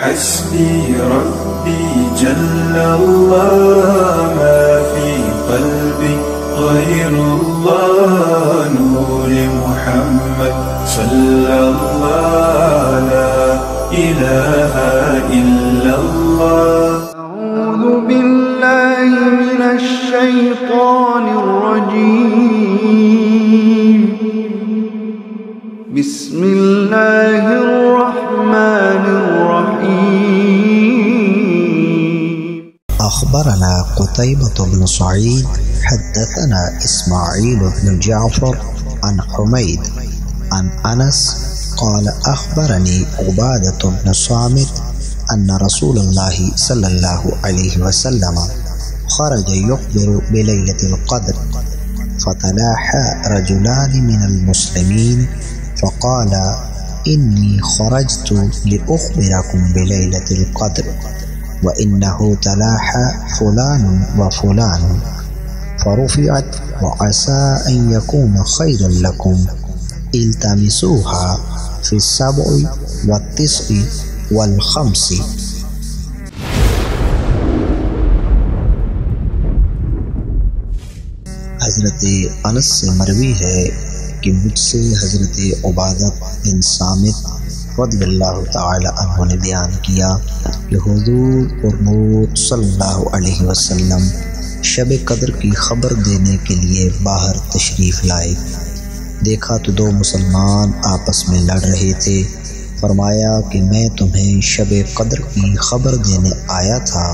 حسبي ربي جل الله ما في قلبي غير الله نور محمد صلى الله لا إله إلا الله. أعوذ بالله من الشيطان الرجيم. بسم الله الرحمن الرحيم. أخبرنا قتيبة بن سعيد حدثنا إسماعيل بن جعفر عن حميد عن أنس قال أخبرني عبادة بن صامت أن رسول الله صلى الله عليه وسلم خرج يخبر بليلة القدر فتلاحى رجلان من المسلمين فقال إني خرجت لأخبركم بليلة القدر وإنه تلاحى فلان وفلان فرفعت وعسى أن يكون خيرا لكم التمسوها في 7 و9 و5. हज़रत अनस से मरवी है कि मुझसे हज़रत उबादत बिन सामित रज़ियल्लाहु ताला अन्हु ने बयान किया कि हुज़ूर सल्लल्लाहु अलैहि वसल्लम शब कद्र की खबर देने के लिए बाहर तशरीफ़ लाए। देखा तो 2 मुसलमान आपस में लड़ रहे थे। फरमाया कि मैं तुम्हें शब कद्र की खबर देने आया था,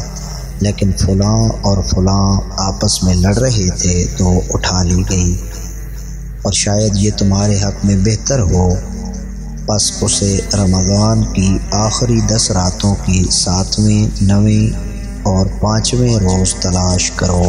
लेकिन फ़लाँ और फ़लाँ आपस में लड़ रहे थे तो उठा ली गई, और शायद ये तुम्हारे हक़ में बेहतर हो, बस उसे रमज़ान की आखिरी 10 रातों की 7वें, 9वें और 5वें रोज़ तलाश करो।